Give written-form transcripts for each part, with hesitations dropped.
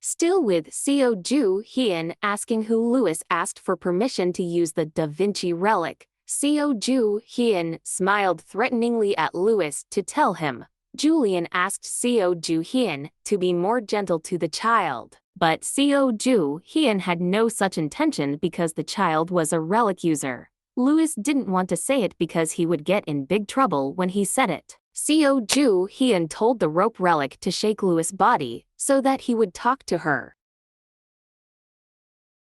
Still with Seo Joo-Heon asking who Louis asked for permission to use the Da Vinci relic, Seo Joo-Heon smiled threateningly at Louis to tell him. Julian asked Seo Joo-Heon to be more gentle to the child, but Seo Joo-Heon had no such intention because the child was a relic user. Louis didn't want to say it because he would get in big trouble when he said it. Seo Joo-Heon told the rope relic to shake Louis' body so that he would talk to her.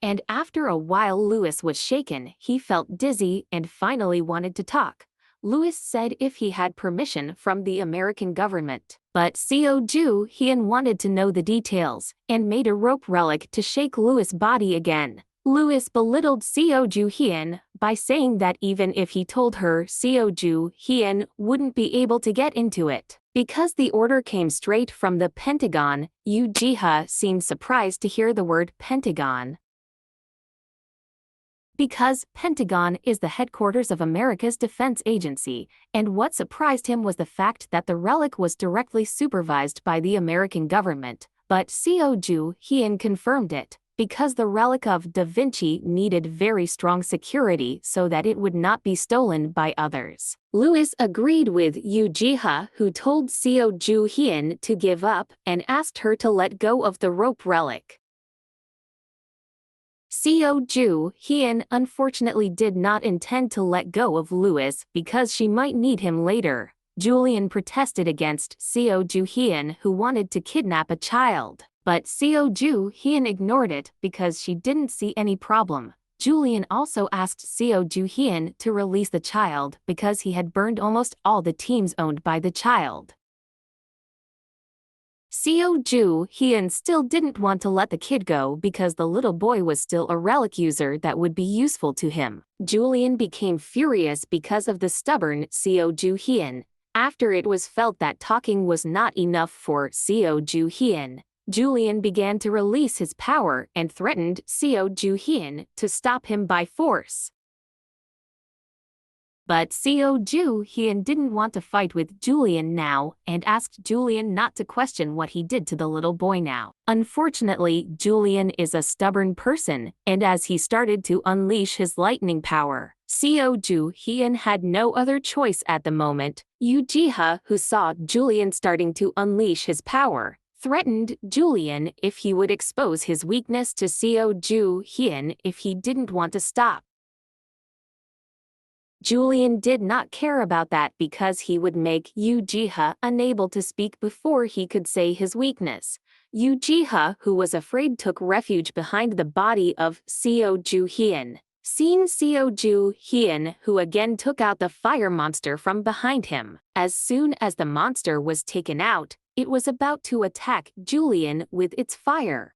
And after a while Louis was shaken, he felt dizzy and finally wanted to talk. Louis said if he had permission from the American government, but Seo Joo-Heon wanted to know the details and made a rope relic to shake Louis' body again. Louis belittled Seo Joo-Heon by saying that even if he told her, Seo Joo-Heon wouldn't be able to get into it. Because the order came straight from the Pentagon, Yoo Ji-ha seemed surprised to hear the word Pentagon. Because Pentagon is the headquarters of America's defense agency, and what surprised him was the fact that the relic was directly supervised by the American government, but Seo Joo-Heon confirmed it, because the relic of Da Vinci needed very strong security so that it would not be stolen by others. Louis agreed with Yoo Ji-ha, who told Seo Joo-Heon to give up and asked her to let go of the rope relic. Seo Joo-Heon unfortunately did not intend to let go of Louis because she might need him later. Julian protested against Seo Joo-Heon, who wanted to kidnap a child, but Seo Joo-Heon ignored it because she didn't see any problem. Julian also asked Seo Joo-Heon to release the child because he had burned almost all the teams owned by the child. Seo Joo-Heon still didn't want to let the kid go because the little boy was still a relic user that would be useful to him. Julian became furious because of the stubborn Seo Joo-Heon. After it was felt that talking was not enough for Seo Joo-Heon, Julian began to release his power and threatened Seo Joo-Heon to stop him by force. But Seo Joo-Heon didn't want to fight with Julian now and asked Julian not to question what he did to the little boy now. Unfortunately, Julian is a stubborn person, and as he started to unleash his lightning power, Seo Joo-Heon had no other choice at the moment. Yoo Ji-ha, who saw Julian starting to unleash his power, threatened Julian if he would expose his weakness to Seo Joo-Heon if he didn't want to stop. Julian did not care about that because he would make Yoo Ji-ha unable to speak before he could say his weakness. Yoo Ji-ha, who was afraid, took refuge behind the body of Seo Joo-Heon. Seeing Seo Joo-Heon, who again took out the fire monster from behind him. As soon as the monster was taken out, it was about to attack Julian with its fire.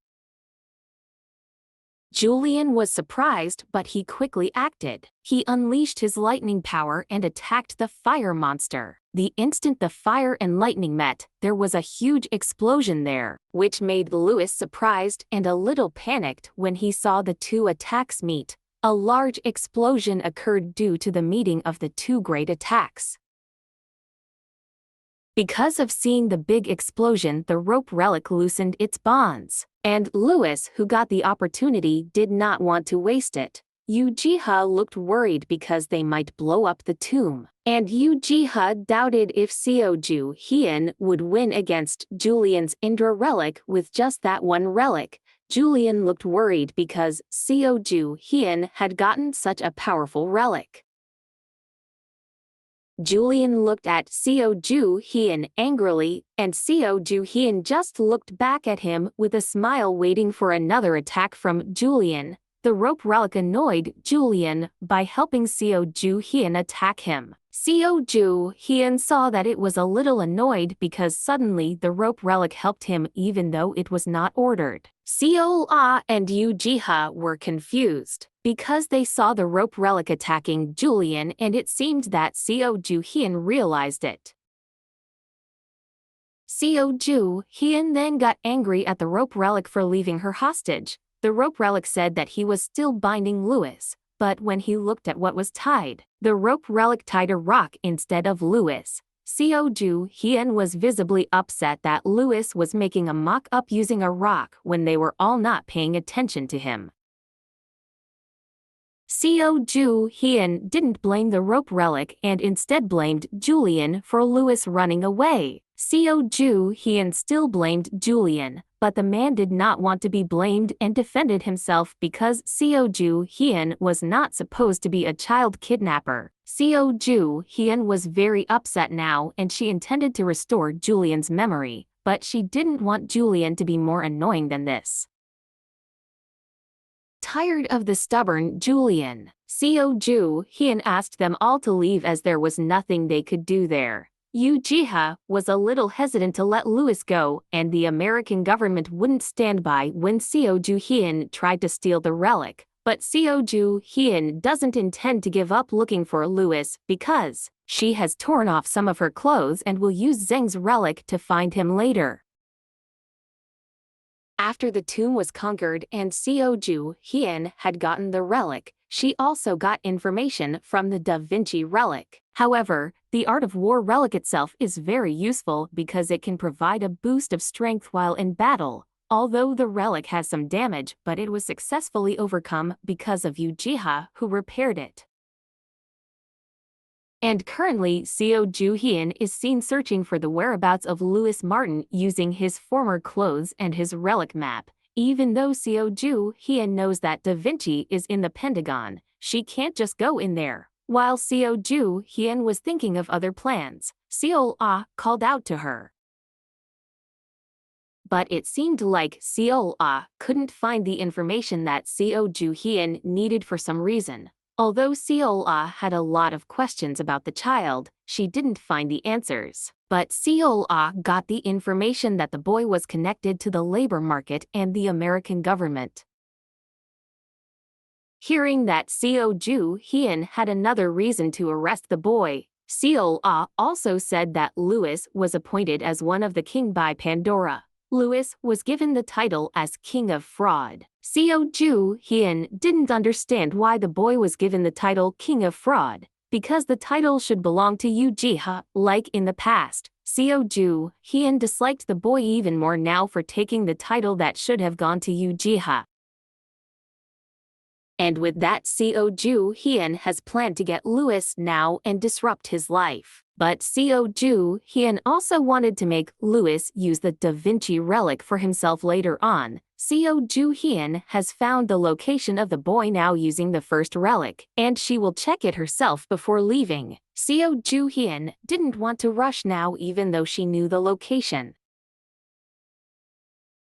Julian was surprised, but he quickly acted. He unleashed his lightning power and attacked the fire monster. The instant the fire and lightning met, there was a huge explosion there, which made Louis surprised and a little panicked when he saw the two attacks meet. A large explosion occurred due to the meeting of the two great attacks. Because of seeing the big explosion, the rope relic loosened its bonds, and Louis, who got the opportunity, did not want to waste it. Yoo Ji-ha looked worried because they might blow up the tomb, and Yoo Ji-ha doubted if Seo Joo-Heon would win against Julian's Indra relic with just that one relic. Julian looked worried because Seo Joo-Heon had gotten such a powerful relic. Julian looked at Seo Joo-Heon angrily, and Seo Joo-Heon just looked back at him with a smile, waiting for another attack from Julian. The rope relic annoyed Julian by helping Seo Joo-Heon attack him. Seo Joo-Heon saw that it was a little annoyed because suddenly the rope relic helped him even though it was not ordered. Seo Ah and Yoo Ji-ha were confused because they saw the rope relic attacking Julian, and it seemed that Seo Joo-Heon realized it. Seo Joo-Heon then got angry at the rope relic for leaving her hostage. The rope relic said that he was still binding Louis, but when he looked at what was tied, the rope relic tied a rock instead of Louis. Seo Joo-Heon was visibly upset that Louis was making a mock-up using a rock when they were all not paying attention to him. Seo Joo-Heon didn't blame the rope relic and instead blamed Julian for Louis running away. Seo Joo-Heon still blamed Julian, but the man did not want to be blamed and defended himself because Seo Joo-Heon was not supposed to be a child kidnapper. Seo Joo-Heon was very upset now and she intended to restore Julian's memory, but she didn't want Julian to be more annoying than this. Tired of the stubborn Julian, Seo Joo-Heon asked them all to leave as there was nothing they could do there. Yoo Ji-ha was a little hesitant to let Louis go, and the American government wouldn't stand by when Seo Joo-Heon tried to steal the relic. But Seo Joo-Heon doesn't intend to give up looking for Louis because she has torn off some of her clothes and will use Zheng's relic to find him later. After the tomb was conquered and Seo Joo-Heon had gotten the relic, she also got information from the Da Vinci relic. However, the Art of War relic itself is very useful because it can provide a boost of strength while in battle. Although the relic has some damage, but it was successfully overcome because of Yoo Ji-ha, who repaired it. And currently, Seo Joo-Heon is seen searching for the whereabouts of Louis Martin using his former clothes and his relic map. Even though Seo Joo-Heon knows that Da Vinci is in the Pentagon, she can't just go in there. While Seo Joo-Heon was thinking of other plans, Seo called out to her. But it seemed like Seo couldn't find the information that Seo Joo-Heon needed for some reason. Although Seo had a lot of questions about the child, she didn't find the answers. But Seo got the information that the boy was connected to the labor market and the American government. Hearing that Seo Joo-Heon had another reason to arrest the boy, Seo also said that Louis was appointed as one of the king by Pandora. Louis was given the title as King of Fraud. Seo Joo-Heon didn't understand why the boy was given the title King of Fraud, because the title should belong to Yoo Ji-ha, like in the past. Seo Joo-Heon disliked the boy even more now for taking the title that should have gone to Yoo Ji-ha. And with that, Seo Joo-Heon has planned to get Louis now and disrupt his life. But Seo Joo-Heon also wanted to make Louis use the Da Vinci relic for himself later on. Seo Joo-Heon has found the location of the boy now using the first relic, and she will check it herself before leaving. Seo Joo-Heon didn't want to rush now even though she knew the location.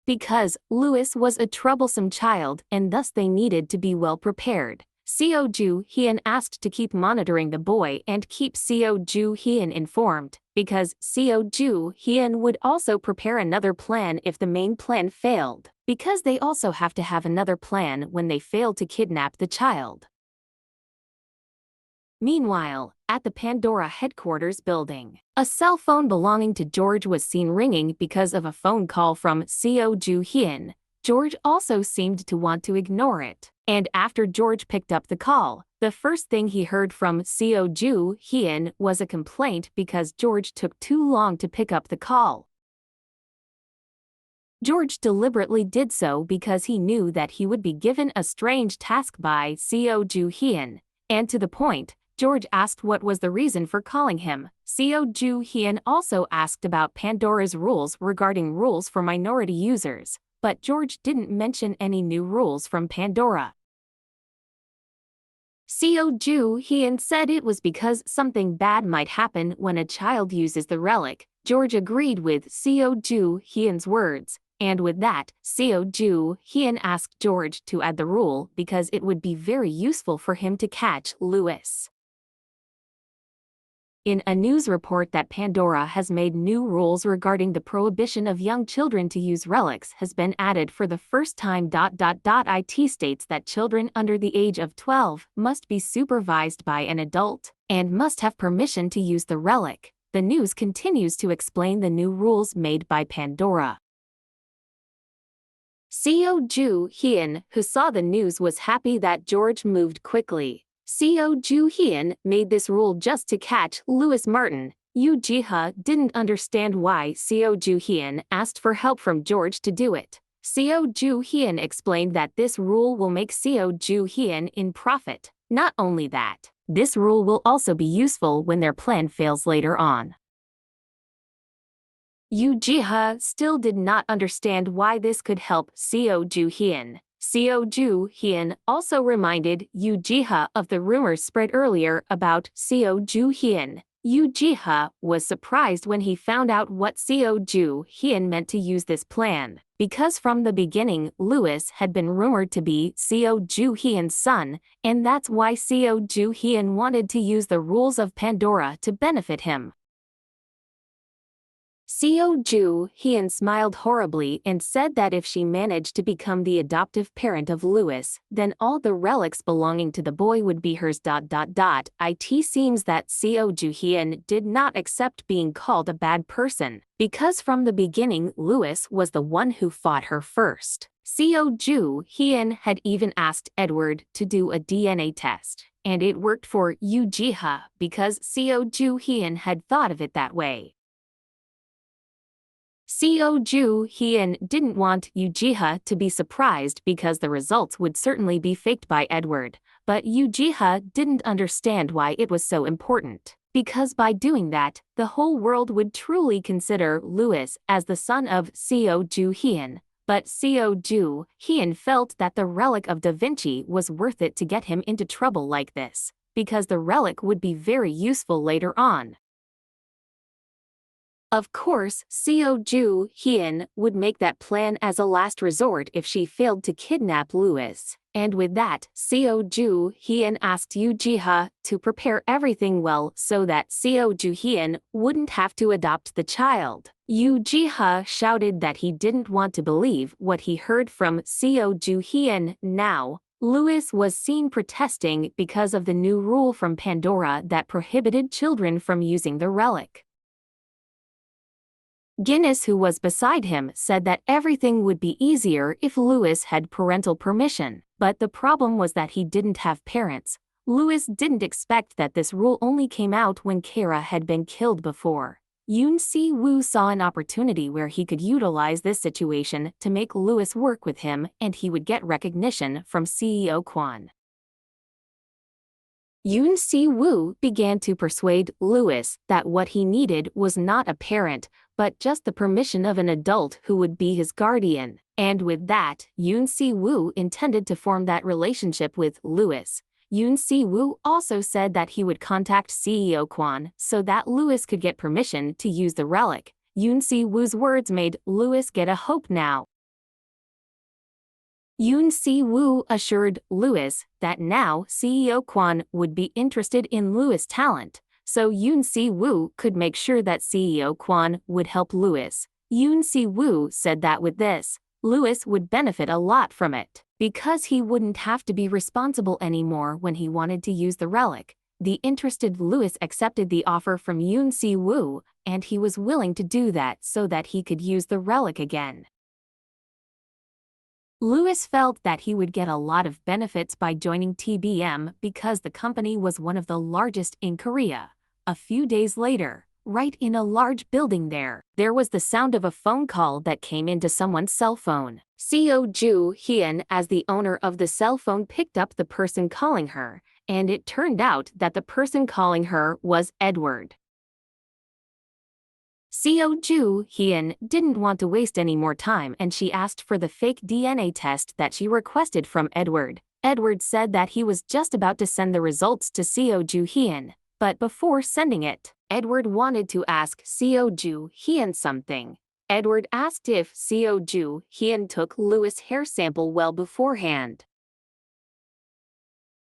Because Louis was a troublesome child and thus they needed to be well prepared. Seo Joo-Heon asked to keep monitoring the boy and keep Seo Joo-Heon informed, because Seo Joo-Heon would also prepare another plan if the main plan failed, because they also have to have another plan when they fail to kidnap the child. Meanwhile, at the Pandora headquarters building, a cell phone belonging to George was seen ringing because of a phone call from Seo Joo-Heon. George also seemed to want to ignore it, and after George picked up the call, the first thing he heard from Seo Joo-Heon was a complaint because George took too long to pick up the call. George deliberately did so because he knew that he would be given a strange task by Seo Joo-Heon, and to the point, George asked what was the reason for calling him. Seo Joo-Heon also asked about Pandora's rules regarding rules for minority users, but George didn't mention any new rules from Pandora. Seo Joo-Heon said it was because something bad might happen when a child uses the relic. George agreed with Seo Joo-Heon's words, and with that, Seo Joo-Heon asked George to add the rule because it would be very useful for him to catch Louis. In a news report that Pandora has made new rules regarding the prohibition of young children to use relics has been added for the first time. It states that children under the age of 12 must be supervised by an adult and must have permission to use the relic. The news continues to explain the new rules made by Pandora. Seo Joo-Heon, who saw the news, was happy that George moved quickly. Seo Joo-Heon made this rule just to catch Louis Martin, Yoo Ji-ha didn't understand why Seo Joo-Heon asked for help from George to do it. Seo Joo-Heon explained that this rule will make Seo Joo-Heon in profit. Not only that, this rule will also be useful when their plan fails later on. Yoo Ji-ha still did not understand why this could help Seo Joo-Heon. Seo Joo-Heon also reminded Yoo Ji-ha of the rumors spread earlier about Seo Joo-Heon. Yoo Ji-ha was surprised when he found out what Seo Joo-Heon meant to use this plan, because from the beginning Louis had been rumored to be Seo Joo-Heon's son, and that's why Seo Joo-Heon wanted to use the rules of Pandora to benefit him. Seo Joo-Heon smiled horribly and said that if she managed to become the adoptive parent of Louis, then all the relics belonging to the boy would be hers. It seems that Seo Joo-Heon did not accept being called a bad person, because from the beginning Louis was the one who fought her first. Seo Joo-Heon had even asked Edward to do a DNA test, and it worked for Yoo Ji-ha because Seo Joo-Heon had thought of it that way. Seo Joo-Heon didn't want Yoo Ji-ha to be surprised because the results would certainly be faked by Edward, but Yoo Ji-ha didn't understand why it was so important, because by doing that, the whole world would truly consider Louis as the son of Seo Joo-Heon. But Seo Joo-Heon felt that the relic of Da Vinci was worth it to get him into trouble like this, because the relic would be very useful later on. Of course, Seo Joo-Heon would make that plan as a last resort if she failed to kidnap Louis, and with that, Seo Joo-Heon asked Yoo Ji-ha to prepare everything well so that Seo Joo-Heon wouldn't have to adopt the child. Yoo Ji-ha shouted that he didn't want to believe what he heard from Seo Joo-Heon. Now, Louis was seen protesting because of the new rule from Pandora that prohibited children from using the relic. Guinness, who was beside him, said that everything would be easier if Louis had parental permission, but the problem was that he didn't have parents. Louis didn't expect that this rule only came out when Kara had been killed before. Yoon Si-woo saw an opportunity where he could utilize this situation to make Louis work with him, and he would get recognition from CEO Kwon. Yoon Si-woo began to persuade Louis that what he needed was not a parent, but just the permission of an adult who would be his guardian, and with that, Yoon Si-woo intended to form that relationship with Louis. Yoon Si-woo also said that he would contact CEO Kwon so that Louis could get permission to use the relic. Yoon Si-woo's words made Louis get a hope now. Yoon Si-woo assured Louis that now CEO Kwon would be interested in Louis' talent, so Yoon Si-woo could make sure that CEO Kwon would help Louis. Yoon Si-woo said that with this, Louis would benefit a lot from it, because he wouldn't have to be responsible anymore when he wanted to use the relic. The interested Louis accepted the offer from Yoon Si-woo, and he was willing to do that so that he could use the relic again. Louis felt that he would get a lot of benefits by joining TBM because the company was one of the largest in Korea. A few days later, right in a large building there was the sound of a phone call that came into someone's cell phone. Seo Joo-Heon, as the owner of the cell phone, picked up the person calling her, and it turned out that the person calling her was Edward. Seo Joo-Heon didn't want to waste any more time, and she asked for the fake DNA test that she requested from Edward. Edward said that he was just about to send the results to Seo Joo-Heon, but before sending it, Edward wanted to ask Seo Joo-Heon something. Edward asked if Seo Joo-Heon took Louis' hair sample well beforehand.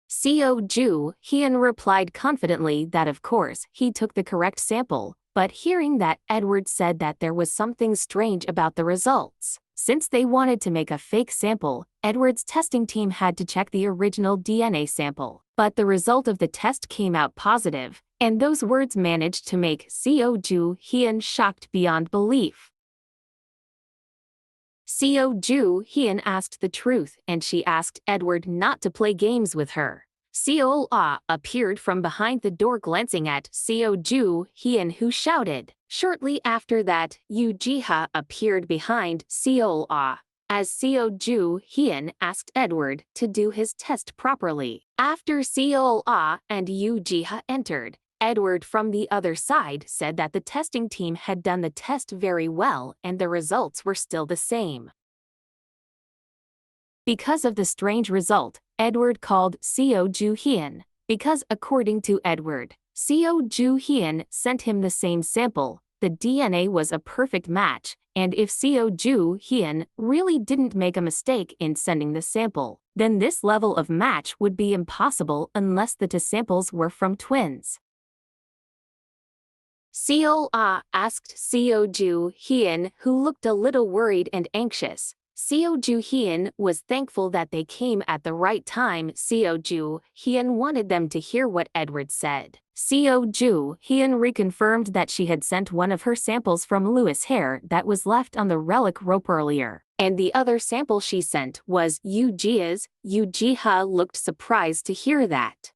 Seo Joo-Heon replied confidently that of course he took the correct sample, but hearing that Edward said that there was something strange about the results. Since they wanted to make a fake sample, Edward's testing team had to check the original DNA sample, but the result of the test came out positive, and those words managed to make Seo Joo-Heon shocked beyond belief. Seo Joo-Heon asked the truth, and she asked Edward not to play games with her. Seo appeared from behind the door glancing at Seo Joo-Heon, who shouted. Shortly after that, Yoo appeared behind Seo as Seo Joo-Heon asked Edward to do his test properly. After Seo and Yoo entered, Edward from the other side said that the testing team had done the test very well and the results were still the same. Because of the strange result, Edward called Seo Joo-Heon, because according to Edward, Seo Joo-Heon sent him the same sample. The DNA was a perfect match, and if Seo Joo-Heon really didn't make a mistake in sending the sample, then this level of match would be impossible unless the two samples were from twins. Seo asked Seo Joo-Heon, who looked a little worried and anxious. Seo Joo-Heon was thankful that they came at the right time. Seo Joo-Heon wanted them to hear what Edward said. Seo Joo-Heon reconfirmed that she had sent one of her samples from Louis' hair that was left on the relic rope earlier, and the other sample she sent was Yoo-Jia's. Yoo-Jia looked surprised to hear that.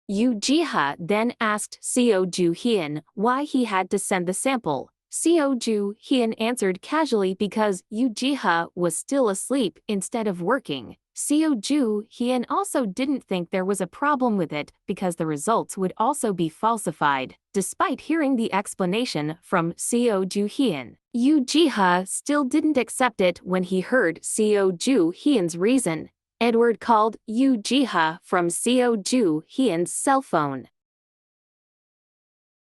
Yoo-Jia then asked Seo Joo-Heon why he had to send the sample. Seo Joo-Heon answered casually because Yoo-Jia was still asleep instead of working. Seo Joo-Heon also didn't think there was a problem with it because the results would also be falsified. Despite hearing the explanation from Seo Joo-Heon, Yoo-Jia still didn't accept it when he heard Seo Joo-Heon's reason. Edward called Yoo-Jia from Seo Joo-Heon's cell phone.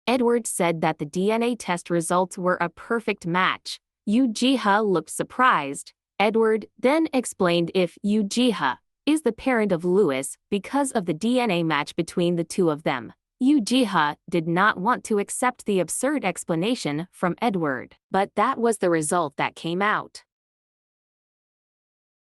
Edward said that the DNA test results were a perfect match. Yoo-Jia looked surprised. Edward then explained if Yoo-Jia is the parent of Louis because of the DNA match between the two of them. Yoo-Jia did not want to accept the absurd explanation from Edward, but that was the result that came out.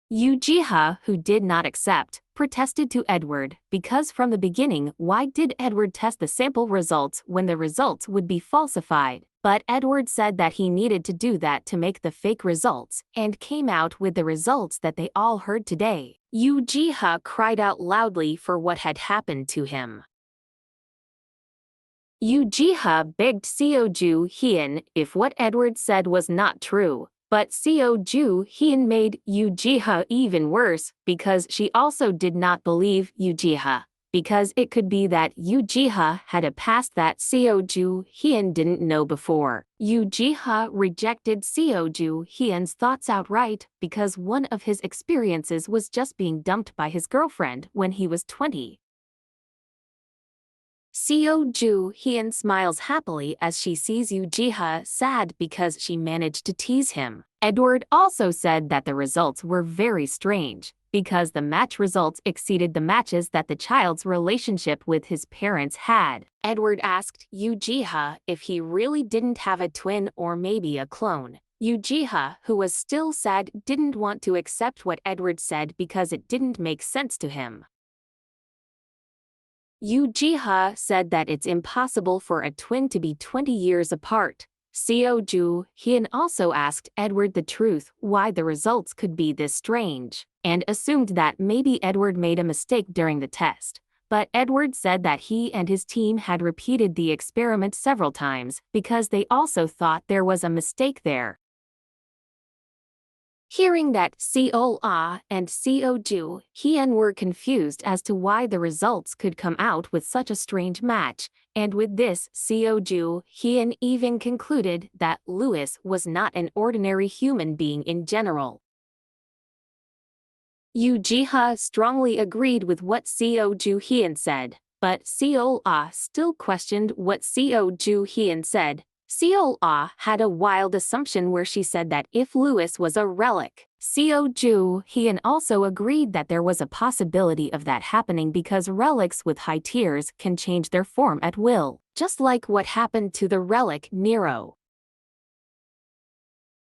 Yoo-Jia, who did not accept, protested to Edward because from the beginning, why did Edward test the sample results when the results would be falsified? But Edward said that he needed to do that to make the fake results and came out with the results that they all heard today. Yoo-Jia cried out loudly for what had happened to him. Yoo-Jia begged Seo Joo-Heon if what Edward said was not true. But Seo Joo-Heon made Yoo-Jia even worse because she also did not believe Yoo-Jia, because it could be that Yoo-Jia had a past that Seo Joo-Heon didn't know before. Yoo-Jia rejected Seo Joo-Heon's thoughts outright because one of his experiences was just being dumped by his girlfriend when he was 20. Seo Joo-Heon smiles happily as she sees Yoo-Jia sad because she managed to tease him. Edward also said that the results were very strange, because the match results exceeded the matches that the child's relationship with his parents had. Edward asked Yoo-Jia if he really didn't have a twin or maybe a clone. Yoo-Jia, who was still sad, didn't want to accept what Edward said because it didn't make sense to him. Yoo-Jia said that it's impossible for a twin to be 20 years apart. Seo Joo-Heon also asked Edward the truth why the results could be this strange, and assumed that maybe Edward made a mistake during the test. But Edward said that he and his team had repeated the experiment several times because they also thought there was a mistake there. Hearing that Seo and Seo Joo-Heon were confused as to why the results could come out with such a strange match, and with this Seo Joo-Heon even concluded that Louis was not an ordinary human being in general. Yoo-Jia strongly agreed with what Seo Joo-Heon said, but Seo still questioned what Seo Joo-Heon said. Seo had a wild assumption where she said that if Louis was a relic, Seo Joo-Heon also agreed that there was a possibility of that happening because relics with high tiers can change their form at will, just like what happened to the relic Nero.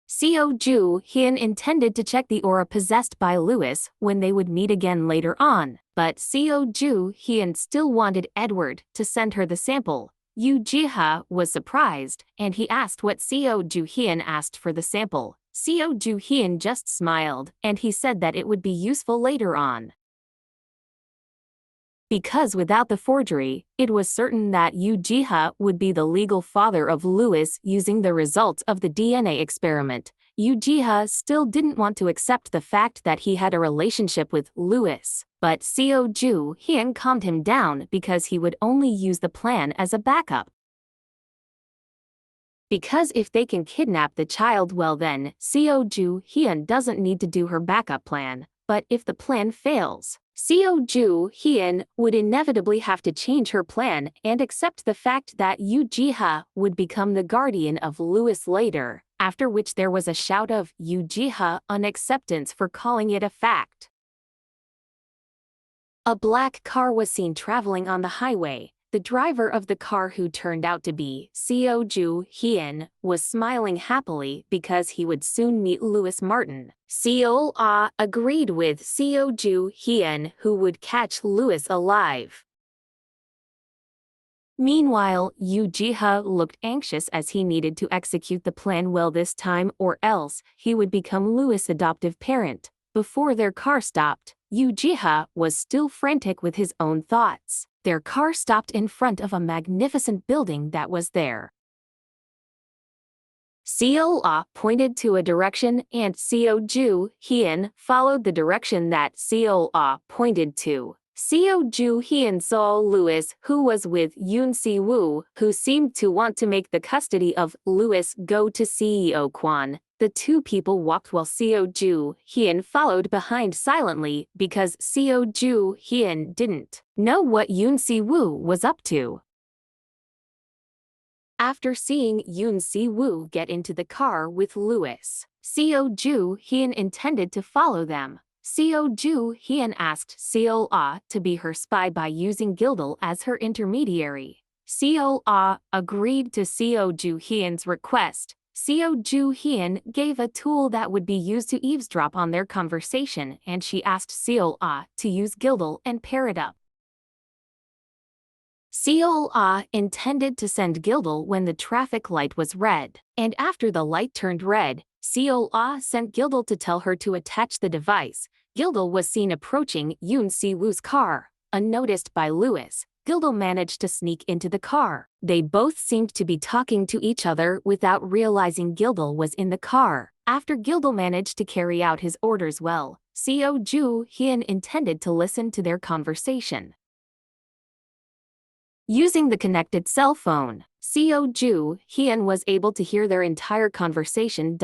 Seo Joo-Heon intended to check the aura possessed by Louis when they would meet again later on, but Seo Joo-Heon still wanted Edward to send her the sample. Yoo-Jia was surprised, and he asked what Seo Joo-Heon asked for the sample. Seo Joo-Heon just smiled, and he said that it would be useful later on. Because without the forgery, it was certain that Yoo Ji-ha would be the legal father of Louis using the results of the DNA experiment. Yoo Ji-ha still didn't want to accept the fact that he had a relationship with Louis, but Seo Joo-Heon calmed him down because he would only use the plan as a backup. Because if they can kidnap the child, well then, Seo Joo-Heon doesn't need to do her backup plan. But if the plan fails, Seo Joo-Heon would inevitably have to change her plan and accept the fact that Yoo Ji-ha would become the guardian of Louis later, after which there was a shout of Yoo Ji-ha unacceptance for calling it a fact. A black car was seen traveling on the highway. The driver of the car, who turned out to be Seo Joo-Heon, was smiling happily because he would soon meet Louis Martin. Seo agreed with Seo Joo-Heon, who would catch Louis alive. Meanwhile, Yoo Ji-ha looked anxious as he needed to execute the plan well this time, or else he would become Louis' adoptive parent. Before their car stopped, Yoo Ji-ha was still frantic with his own thoughts. Their car stopped in front of a magnificent building that was there. Seo pointed to a direction and Seo Joo-Heon followed the direction that Seo pointed to. Seo Joo-Heon saw Louis, who was with Yoon Si-woo, who seemed to want to make the custody of Louis go to Seo Kwon. The two people walked while Seo Joo-Heon followed behind silently because Seo Joo-Heon didn't know what Yoon Si-woo was up to. After seeing Yoon Si-woo get into the car with Louis, Seo Joo-Heon intended to follow them. Seo Joo-Heon asked Seo to be her spy by using Gildal as her intermediary. Seo agreed to Seo Joo-Heon's request. Seo Joo-Heon gave a tool that would be used to eavesdrop on their conversation, and she asked Seo to use Gildal and pair it up. Seo intended to send Gildal when the traffic light was red, and after the light turned red, Seo sent Gildal to tell her to attach the device. Gildal was seen approaching Yoon Si-woo's car. Unnoticed by Louis, Gildal managed to sneak into the car. They both seemed to be talking to each other without realizing Gildal was in the car. After Gildal managed to carry out his orders well, Seo Joo-Heon intended to listen to their conversation. Using the connected cell phone, Seo Joo-Heon was able to hear their entire conversation.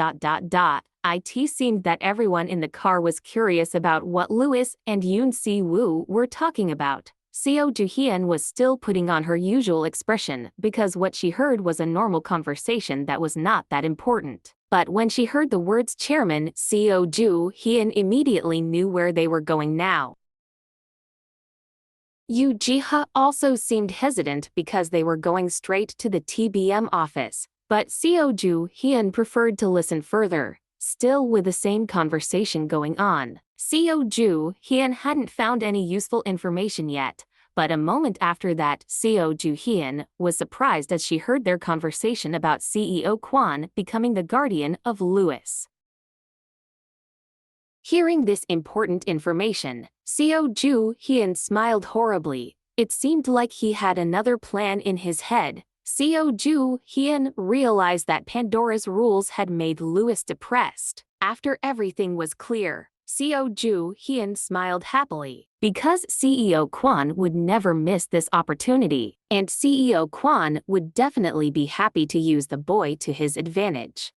It seemed that everyone in the car was curious about what Louis and Yoon Si-woo were talking about. Seo Joo-Heon was still putting on her usual expression because what she heard was a normal conversation that was not that important. But when she heard the words chairman, Seo Joo-Heon immediately knew where they were going now. Yoo Ji-ha also seemed hesitant because they were going straight to the TBM office, but Seo Joo-Heon preferred to listen further. Still with the same conversation going on, Seo Joo-Heon hadn't found any useful information yet, but a moment after that, Seo Joo-Heon was surprised as she heard their conversation about CEO Kwon becoming the guardian of Louis. Hearing this important information, Seo Joo-Heon smiled horribly. It seemed like he had another plan in his head. Seo Joo-Heon realized that Pandora's rules had made Louis depressed. After everything was clear, Seo Joo-Heon smiled happily because CEO Kwon would never miss this opportunity, and CEO Kwon would definitely be happy to use the boy to his advantage.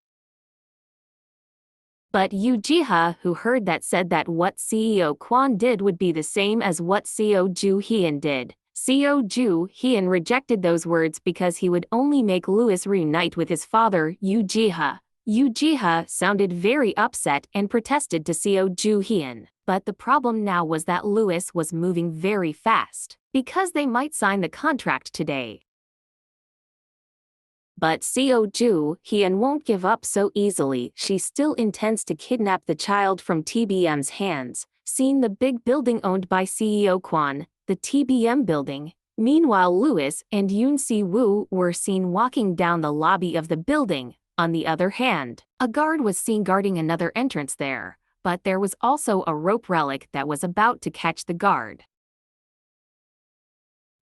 But Yoo Ji-ha, who heard that, said that what CEO Kwon did would be the same as what Seo Joo-Heon did. Seo Joo-Heon rejected those words because he would only make Louis reunite with his father, Yoo Ji-ha. Yoo Ji-ha sounded very upset and protested to Seo Joo-Heon. But the problem now was that Louis was moving very fast, because they might sign the contract today. But Seo Joo-Heon won't give up so easily. She still intends to kidnap the child from TBM's hands. Seen the big building owned by CEO Kwon, the TBM building. Meanwhile, Louis and Yoon Si-woo were seen walking down the lobby of the building. On the other hand, a guard was seen guarding another entrance there, but there was also a rope relic that was about to catch the guard.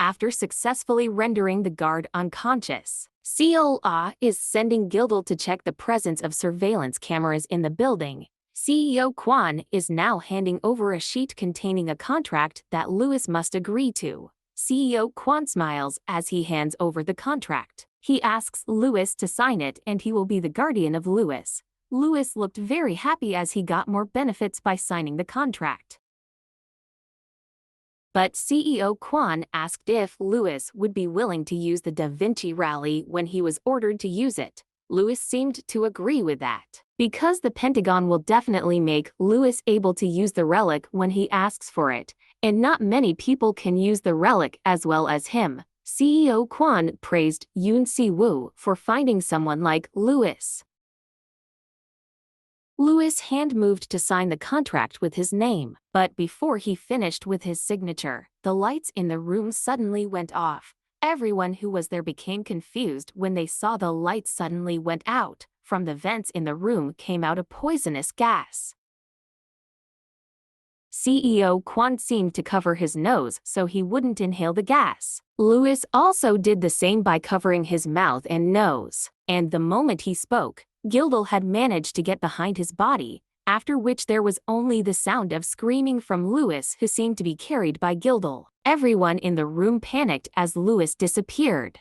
after successfully rendering the guard unconscious. Seo is sending Gildal to check the presence of surveillance cameras in the building. CEO Kwon is now handing over a sheet containing a contract that Louis must agree to. CEO Kwon smiles as he hands over the contract. He asks Louis to sign it and he will be the guardian of Louis. Louis looked very happy as he got more benefits by signing the contract. But CEO Kwon asked if Louis would be willing to use the Da Vinci rally when he was ordered to use it. Louis seemed to agree with that. Because the Pentagon will definitely make Louis able to use the relic when he asks for it, and not many people can use the relic as well as him. CEO Kwon praised Yoon Si-woo for finding someone like Louis. Louis hand-moved to sign the contract with his name, but before he finished with his signature, the lights in the room suddenly went off. Everyone who was there became confused when they saw the lights suddenly went out. From the vents in the room came out a poisonous gas. CEO Kwon seemed to cover his nose so he wouldn't inhale the gas. Louis also did the same by covering his mouth and nose, and the moment he spoke, Gildal had managed to get behind his body, after which there was only the sound of screaming from Louis, who seemed to be carried by Gildal. Everyone in the room panicked as Louis disappeared.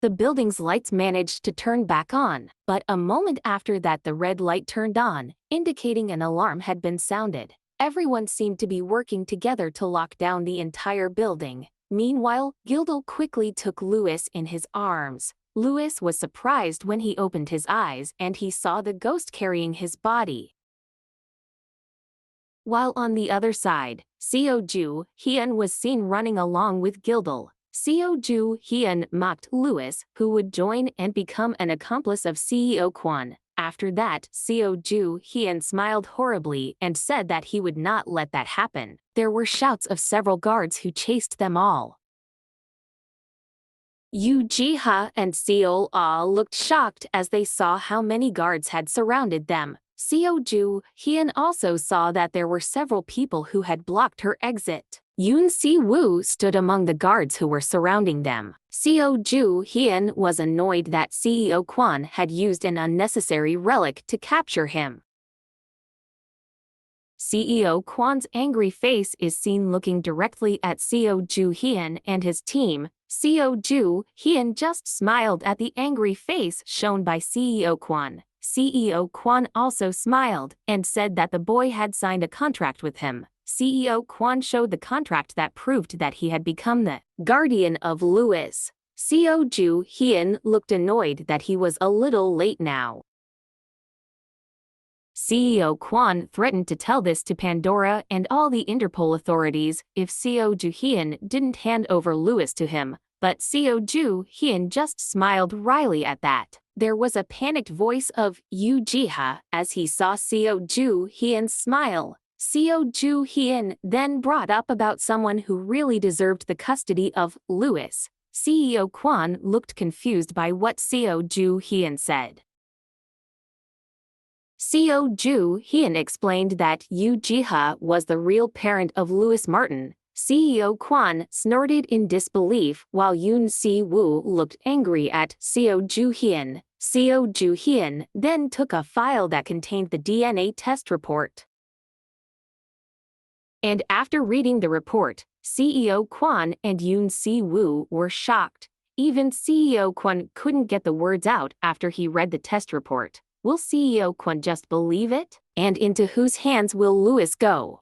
The building's lights managed to turn back on, but a moment after that the red light turned on, indicating an alarm had been sounded. Everyone seemed to be working together to lock down the entire building. Meanwhile, Gildal quickly took Louis in his arms. Louis was surprised when he opened his eyes and he saw the ghost carrying his body. While on the other side, Seo Joo-Heon was seen running along with Gildal. Seo Joo-Heon mocked Louis, who would join and become an accomplice of CEO Kwon. After that, Seo Joo-Heon smiled horribly and said that he would not let that happen. There were shouts of several guards who chased them all. Yoo Ji-ha and Seo looked shocked as they saw how many guards had surrounded them. Seo Joo-Heon also saw that there were several people who had blocked her exit. Yoon Si-woo stood among the guards who were surrounding them. Seo Joo-Heon was annoyed that CEO Kwon had used an unnecessary relic to capture him. CEO Kwon's angry face is seen looking directly at Seo Joo-Heon and his team. Seo Joo-Heon just smiled at the angry face shown by CEO Kwon. CEO Kwon also smiled and said that the boy had signed a contract with him. CEO Kwon showed the contract that proved that he had become the guardian of Louis. Seo Joo-Heon looked annoyed that he was a little late now. CEO Kwon threatened to tell this to Pandora and all the Interpol authorities if Seo Joo-Heon didn't hand over Louis to him, but Seo Joo-Heon just smiled wryly at that. There was a panicked voice of Yoo Ji-ha as he saw Seo Joo-Heon's smile. Seo Joo-Heon then brought up about someone who really deserved the custody of Louis. CEO Kwon looked confused by what Seo Joo-Heon said. Seo Joo-Heon explained that Yoo Ji-ha was the real parent of Louis Martin. CEO Kwon snorted in disbelief while Yoon Si-woo looked angry at Seo Joo-Heon. Seo Joo-Heon then took a file that contained the DNA test report. And after reading the report, CEO Kwon and Yoon Si-woo were shocked. Even CEO Kwon couldn't get the words out after he read the test report. Will CEO Kwon just believe it? And into whose hands will Louis go?